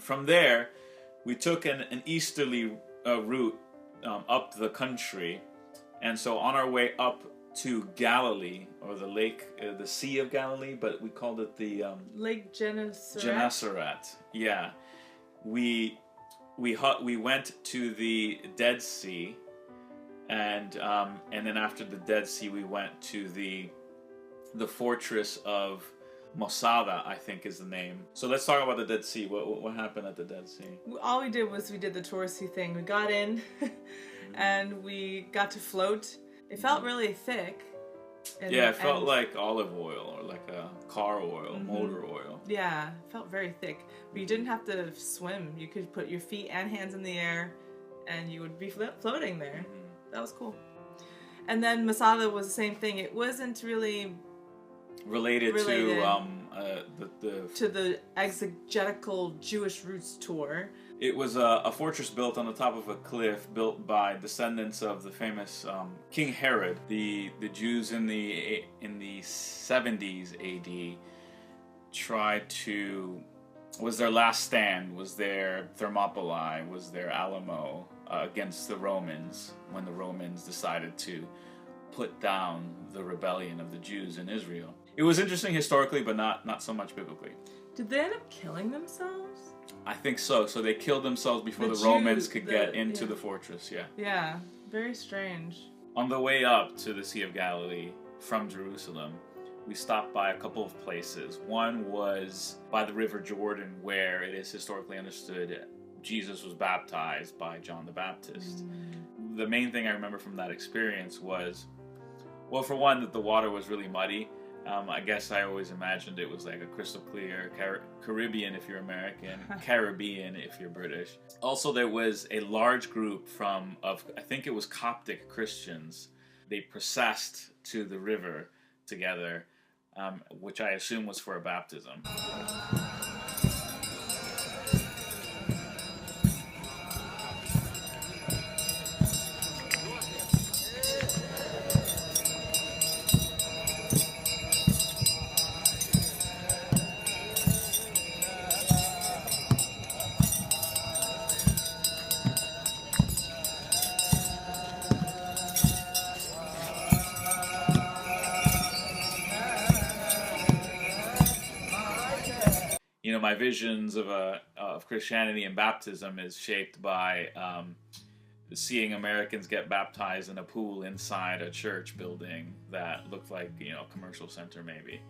from there, we took an easterly route up the country. And so on our way up to Galilee, or the lake, the Sea of Galilee, but we called it the... Lake Gennesaret. Gennesaret, yeah. We went to the Dead Sea, and then after the Dead Sea, we went to the fortress of Masada, I think is the name. So let's talk about the Dead Sea. What happened at the Dead Sea? All we did was we did the touristy thing. We got in, and we got to float. It felt really thick. Yeah, it felt like olive oil or like a car oil, motor oil. Yeah, it felt very thick. But you didn't have to swim. You could put your feet and hands in the air, and you would be floating there. That was cool. And then Masada was the same thing. It wasn't really related. to the exegetical Jewish roots tour. It was a fortress built on the top of a cliff, built by descendants of the famous King Herod. The Jews in the 70s AD tried to, was their last stand, was their Thermopylae, was their Alamo against the Romans, when the Romans decided to put down the rebellion of the Jews in Israel. It was interesting historically, but not so much biblically. Did they end up killing themselves? I think so. So they killed themselves before the Romans could get into the fortress, yeah. Yeah, very strange. On the way up to the Sea of Galilee from Jerusalem, we stopped by a couple of places. One was by the River Jordan, where it is historically understood Jesus was baptized by John the Baptist. The main thing I remember from that experience was, well, for one, that the water was really muddy. I guess I always imagined it was like a crystal clear Caribbean if you're American, Caribbean if you're British. Also, there was a large group of I think it was Coptic Christians. They processed to the river together, which I assume was for a baptism. My visions of Christianity and baptism is shaped by seeing Americans get baptized in a pool inside a church building that looked like a commercial center maybe.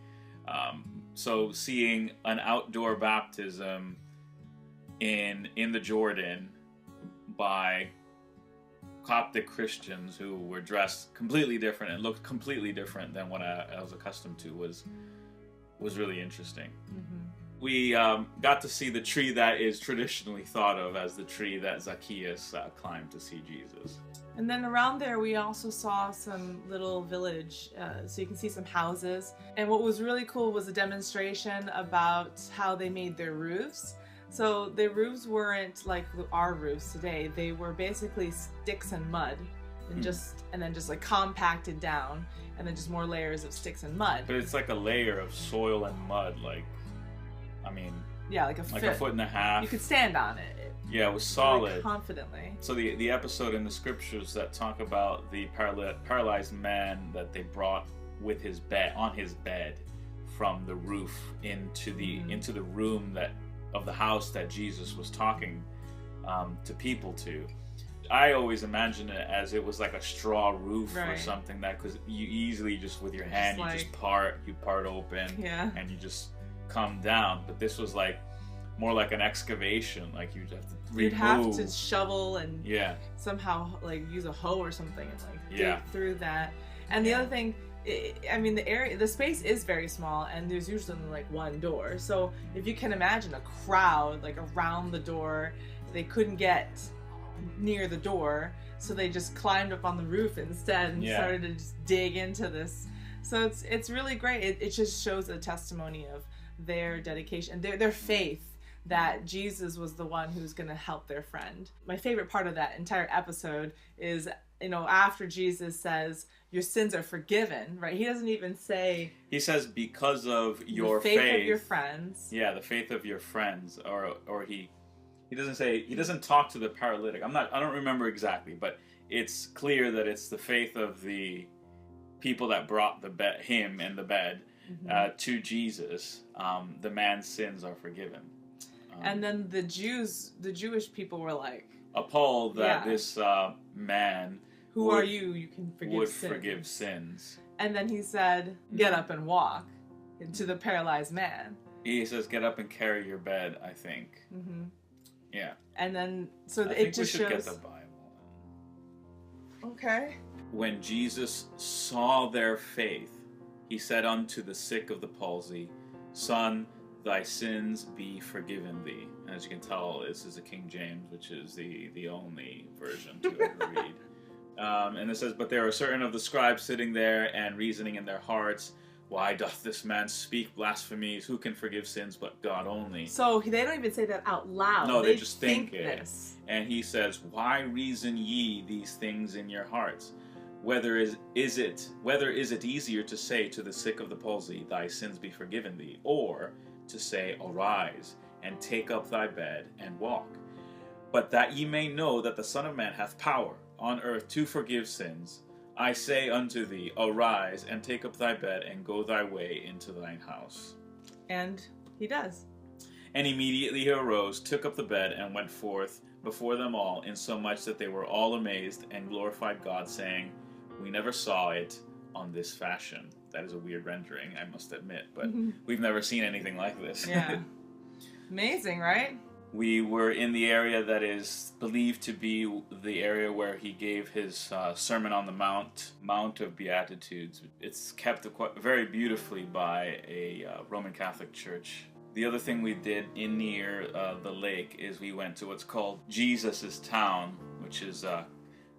So seeing an outdoor baptism in the Jordan by Coptic Christians who were dressed completely different and looked completely different than what I was accustomed to was really interesting. We got to see the tree that is traditionally thought of as the tree that Zacchaeus climbed to see Jesus. And then around there we also saw some little village, so you can see some houses. And what was really cool was a demonstration about how they made their roofs. So their roofs weren't like our roofs today. They were basically sticks and mud, and then just like compacted down, and then just more layers of sticks and mud. But it's like a layer of soil and mud, like a foot and a half. You could stand on it. Yeah, it was solid. Really confidently. So the episode in the scriptures that talk about the paralyzed man that they brought with his bed on his bed from the roof into the room of the house that Jesus was talking to people to. I always imagine it as it was like a straw roof or something that, because you easily just with your hand you part open and you just come down. But this was like more like an excavation, like you'd have to remove. You'd have to shovel and somehow like use a hoe or something and like dig through that. And the other thing, the space is very small, and there's usually only like one door. So if you can imagine a crowd like around the door, they couldn't get near the door, so they just climbed up on the roof instead and started to just dig into this. So it's really great. It just shows a testimony of their dedication, their faith that Jesus was the one who's going to help their friend. My favorite part of that entire episode is, after Jesus says, your sins are forgiven, right? He doesn't even say... He says, because of your faith of your friends. Yeah, the faith of your friends. Or he he doesn't talk to the paralytic. I don't remember exactly, but it's clear that it's the faith of the people that brought him and the bed to Jesus. The man's sins are forgiven. And then the Jewish people were like appalled that this man, who are you? You can forgive sins. And then he said, "Get up and walk," to the paralyzed man. He says, "Get up and carry your bed." I think. Mm-hmm. Yeah. And then it just should shows. Get the Bible. Okay. When Jesus saw their faith, he said unto the sick of the palsy, "Son, thy sins be forgiven thee." And as you can tell, this is a King James, which is the only version to ever read. And it says, "But there are certain of the scribes sitting there and reasoning in their hearts, Why doth this man speak blasphemies? Who can forgive sins but God only?" So they don't even say that out loud. No, they just think it. This. And he says, "Why reason ye these things in your hearts? Whether is it easier to say to the sick of the palsy, Thy sins be forgiven thee, or to say, Arise, and take up thy bed, and walk? But that ye may know that the Son of Man hath power on earth to forgive sins, I say unto thee, Arise, and take up thy bed, and go thy way into thine house." And he does. And immediately he arose, took up the bed, and went forth before them all, insomuch that they were all amazed, and glorified God, saying, "We never saw it on this fashion." That is a weird rendering, I must admit, but we've never seen anything like this. Yeah. Amazing, right? We were in the area that is believed to be the area where he gave his Sermon on the Mount of Beatitudes. It's kept very beautifully by a Roman Catholic church. The other thing we did in near the lake is we went to what's called Jesus' town, which is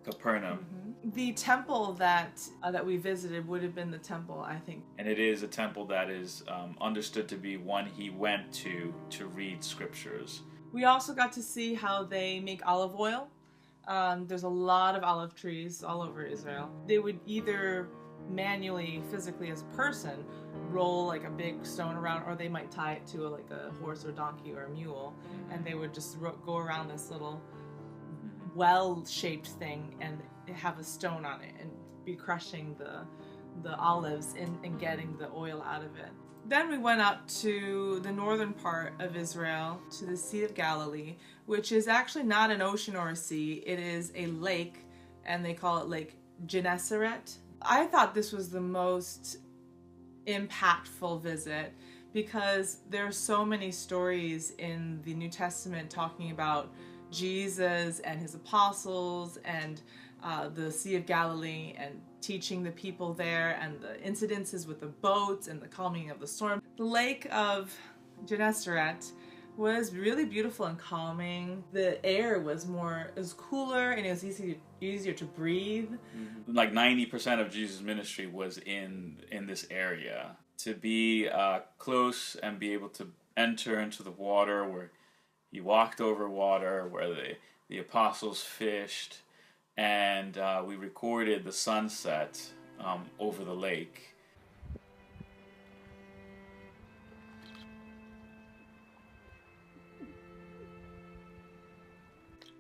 Capernaum. The temple that we visited would have been the temple, I think. And it is a temple that is understood to be one he went to read scriptures. We also got to see how they make olive oil. There's a lot of olive trees all over Israel. They would either manually, physically as a person, roll like a big stone around, or they might tie it to a horse or donkey or a mule, and they would just go around this little well-shaped thing and have a stone on it and be crushing the olives and getting the oil out of it. Then we went up to the northern part of Israel, to the Sea of Galilee, which is actually not an ocean or a sea. It is a lake, and they call it Lake Gennesaret. I thought this was the most impactful visit because there are so many stories in the New Testament talking about Jesus and his apostles and the Sea of Galilee and teaching the people there, and the incidences with the boats and the calming of the storm. The Lake of Gennesaret was really beautiful and calming. The air was cooler, and it was easier to breathe. Like 90% of Jesus' ministry was in this area. To be close and be able to enter into the water where he walked over water, where the apostles fished, and we recorded the sunset over the lake.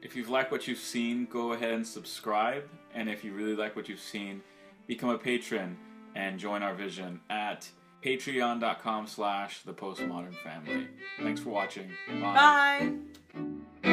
If you've liked what you've seen, go ahead and subscribe. And if you really like what you've seen, become a patron and join our vision at patreon.com/thepostmodern family. Thanks for watching. Bye. Bye.